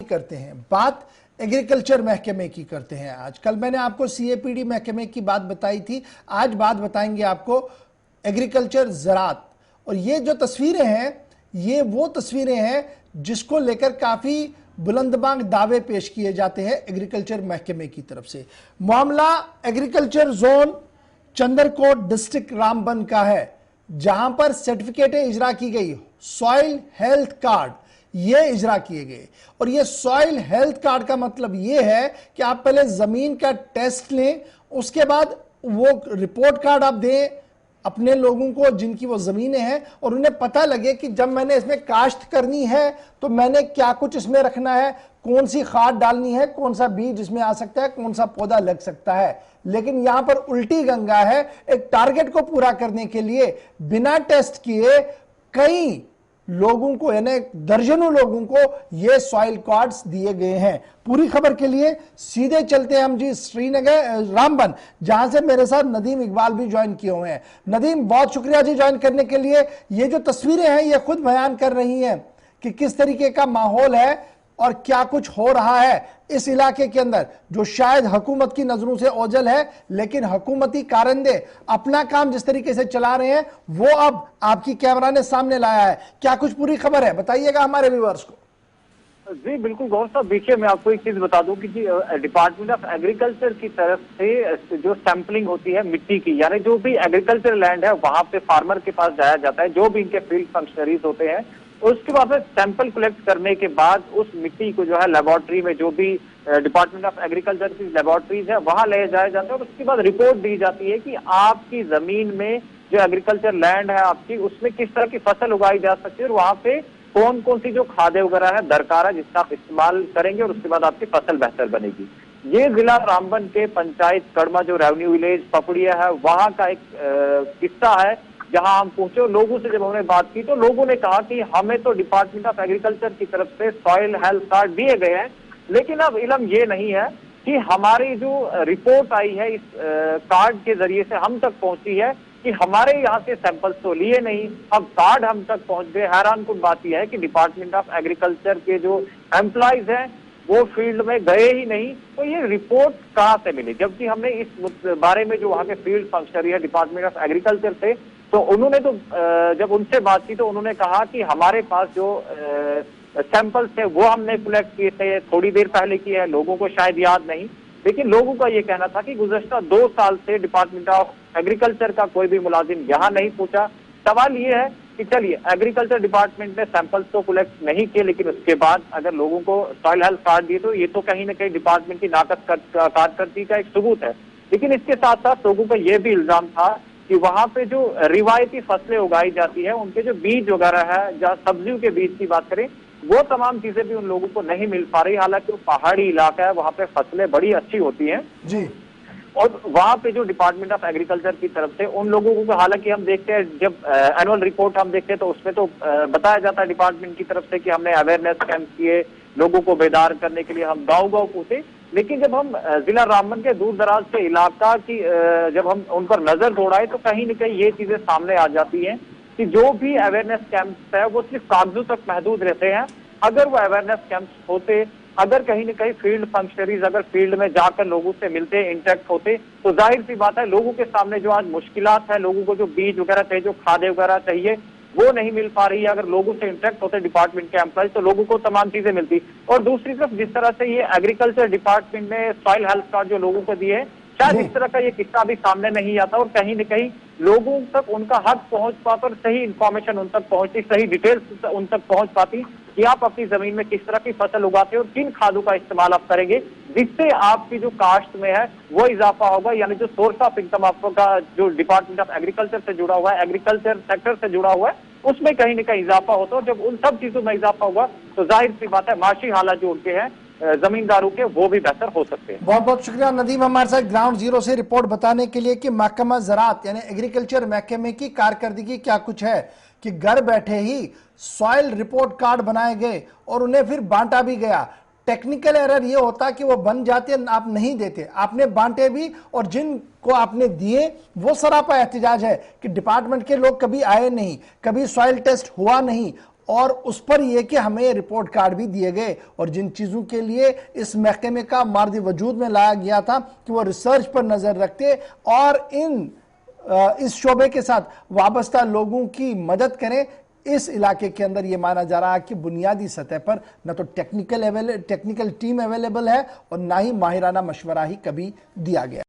करते हैं, बात एग्रीकल्चर महकमे की करते हैं। आज कल मैंने आपको CAPD महकमे की बात बताई थी, आज बात बताएंगे आपको एग्रीकल्चर ज़राअत। और ये जो तस्वीरें हैं ये वो तस्वीरें हैं जिसको लेकर काफ़ी बुलंदबांग दावे पेश किए जाते हैं एग्रीकल्चर महकमे की तरफ से। मामला agriculture zone Chandarkot district Ramban का है, जहां पर सर्टिफिकेटें इजरा की गई, सॉइल हेल्थ कार्ड ये इजरा किए गए। और ये सॉइल हेल्थ कार्ड का मतलब ये है कि आप पहले जमीन का टेस्ट लें, उसके बाद वो रिपोर्ट कार्ड आप दें अपने लोगों को जिनकी वो जमीनें हैं, और उन्हें पता लगे कि जब मैंने इसमें काश्त करनी है तो मैंने क्या कुछ इसमें रखना है, कौन सी खाद डालनी है, कौन सा बीज इसमें आ सकता है, कौन सा पौधा लग सकता है। लेकिन यहां पर उल्टी गंगा है। एक टारगेट को पूरा करने के लिए बिना टेस्ट किए कई लोगों को, यानी दर्जनों लोगों को ये सॉइल कार्ड्स दिए गए हैं। पूरी खबर के लिए सीधे चलते हैं हम जी श्रीनगर रामबन, जहां से मेरे साथ नदीम इकबाल भी ज्वाइन किए हुए हैं। नदीम, बहुत शुक्रिया जी ज्वाइन करने के लिए। ये जो तस्वीरें हैं ये खुद बयान कर रही हैं कि किस तरीके का माहौल है और क्या कुछ हो रहा है इस इलाके के अंदर, जो शायद हुकूमत की नजरों से ओझल है, लेकिन हुकूमती कारिंदे अपना काम जिस तरीके से चला रहे हैं वो अब आपकी कैमरा ने सामने लाया है। क्या कुछ पूरी खबर है, बताइएगा हमारे व्यूअर्स को। जी बिल्कुल गौर साहब, देखिए मैं आपको एक चीज बता दूं कि जी डिपार्टमेंट ऑफ एग्रीकल्चर की तरफ से जो सैंपलिंग होती है मिट्टी की, यानी जो भी एग्रीकल्चर लैंड है वहां पे फार्मर के पास जाया जाता है, जो भी इनके फील्ड फंक्शनरीज होते हैं, उसके बाद में सैंपल कलेक्ट करने के बाद उस मिट्टी को जो है लेबोरेटरी में, जो भी डिपार्टमेंट ऑफ एग्रीकल्चर की लेबोरेटरीज है वहां ले जाया जाता है, और उसके बाद रिपोर्ट दी जाती है कि आपकी जमीन में जो एग्रीकल्चर लैंड है आपकी, उसमें किस तरह की फसल उगाई जा सकती है और वहां पे कौन कौन सी जो खादें वगैरह है दरकार है जिसका आप इस्तेमाल करेंगे, और उसके बाद आपकी फसल बेहतर बनेगी। ये जिला रामबन के पंचायत कड़मा जो रेवेन्यू विलेज पपड़िया है वहां का एक किस्सा है, जहां हम पहुंचे। लोगों से जब हमने बात की तो लोगों ने कहा कि हमें तो डिपार्टमेंट ऑफ एग्रीकल्चर की तरफ से सॉइल हेल्थ कार्ड दिए गए हैं, लेकिन अब इल्म ये नहीं है कि हमारी जो रिपोर्ट आई है इस कार्ड के जरिए से हम तक पहुंची है कि हमारे यहाँ से सैंपल्स तो लिए नहीं, अब कार्ड हम तक पहुंच गए। हैरान कुन बात यह है कि डिपार्टमेंट ऑफ एग्रीकल्चर के जो एम्प्लॉइज हैं वो फील्ड में गए ही नहीं, तो ये रिपोर्ट कहाँ से मिली? जबकि हमने इस बारे में जो वहाँ के फील्ड फंक्शनरी है डिपार्टमेंट ऑफ एग्रीकल्चर से, तो उन्होंने तो जब उनसे बात की तो उन्होंने कहा कि हमारे पास जो सैंपल्स थे वो हमने कलेक्ट किए थे, थोड़ी देर पहले किए हैं, लोगों को शायद याद नहीं, लेकिन लोगों का ये कहना था कि गुज़श्ता 2 साल से डिपार्टमेंट ऑफ एग्रीकल्चर का कोई भी मुलाजिम यहाँ नहीं पहुंचा। सवाल ये है कि चलिए एग्रीकल्चर डिपार्टमेंट ने सैंपल्स तो कलेक्ट नहीं किए, लेकिन उसके बाद अगर लोगों को सॉइल हेल्थ कार्ड दिए तो ये तो कहीं ना कहीं डिपार्टमेंट की नाकस कारकर्दगी का एक सबूत है। लेकिन इसके साथ साथ लोगों का ये भी इल्जाम था कि वहां पे जो रिवायती फसलें उगाई जाती है, उनके जो बीज वगैरह है, जहाँ सब्जियों के बीज की बात करें, वो तमाम चीजें भी उन लोगों को नहीं मिल पा रही। हालांकि वो पहाड़ी इलाका है, वहां पे फसलें बड़ी अच्छी होती हैं जी, और वहां पे जो डिपार्टमेंट ऑफ एग्रीकल्चर की तरफ से उन लोगों को, हालांकि हम देखते हैं जब एनुअल रिपोर्ट हम देखते हैं तो उसमें तो बताया जाता है डिपार्टमेंट की तरफ से कि हमने अवेयरनेस कैंप किए, लोगों को बेदार करने के लिए हम गाँव-गाँव पूछे, लेकिन जब हम जिला रामबन के दूर दराज के इलाका की जब हम उन पर नजर दौड़ाए तो कहीं न कहीं ये चीजें सामने आ जाती हैं कि जो भी अवेयरनेस कैंप्स है वो सिर्फ कागजों तक महदूद रहते हैं। अगर वो अवेयरनेस कैंप्स होते, अगर कहीं न कहीं फील्ड फंक्शनरीज अगर फील्ड में जाकर लोगों से मिलते, इंटरेक्ट होते, तो जाहिर सी बात है लोगों के सामने जो आज मुश्किलात है, लोगों को जो बीज वगैरह चाहिए, जो खादें वगैरह चाहिए, वो नहीं मिल पा रही है। अगर लोगों से इंटरेक्ट होते डिपार्टमेंट के एम्प्लॉय तो लोगों को तमाम चीजें मिलती। और दूसरी तरफ जिस तरह से ये एग्रीकल्चर डिपार्टमेंट ने सॉइल हेल्थ कार्ड जो लोगों को दिए, शायद इस तरह का ये किस्सा भी सामने नहीं आता और कहीं न कहीं लोगों तक उनका हक पहुंच पाता और सही इंफॉर्मेशन उन तक पहुंचती, सही डिटेल्स उन तक पहुंच पाती कि आप अपनी जमीन में किस तरह की फसल उगाते हैं और किन खादों का इस्तेमाल आप करेंगे, जिससे आपकी जो काश्त में है वो इजाफा होगा। यानी जो सोर्स ऑफ इनकम आपका जो डिपार्टमेंट ऑफ एग्रीकल्चर से जुड़ा हुआ है, एग्रीकल्चर सेक्टर से जुड़ा हुआ है, उसमें कहीं न कहीं इजाफा होता है। और जब उन सब चीजों में इजाफा होगा तो जाहिर सी बात है माशी हालात जो उनके हैं जमींदारों के, वो भी बेहतर हो सकते हैं। बहुत बहुत शुक्रिया नदीम हमारे साथ ग्राउंड जीरो से रिपोर्ट बताने के लिए कि महकमा ज़राअत यानी एग्रीकल्चर महकमे की कारकर्दगी क्या कुछ है कि घर बैठे ही सॉइल रिपोर्ट कार्ड बनाए गए और उन्हें फिर बांटा भी गया। टेक्निकल एरर ये होता कि वो बन जाते, आप नहीं देते, आपने बांटे भी और जिनको आपने दिए वो सरापा एहतिजाज है कि डिपार्टमेंट के लोग कभी आए नहीं, कभी सॉइल टेस्ट हुआ नहीं और उस पर यह कि हमें रिपोर्ट कार्ड भी दिए गए और जिन चीज़ों के लिए इस महकमे का मर्द वजूद में लाया गया था कि वो रिसर्च पर नज़र रखते और इस शोबे के साथ वाबस्ता लोगों की मदद करें। इस इलाके के अंदर यह माना जा रहा है कि बुनियादी सतह पर न तो टेक्निकल टीम अवेलेबल है और ना ही माहिराना मशवरा ही कभी दिया गया।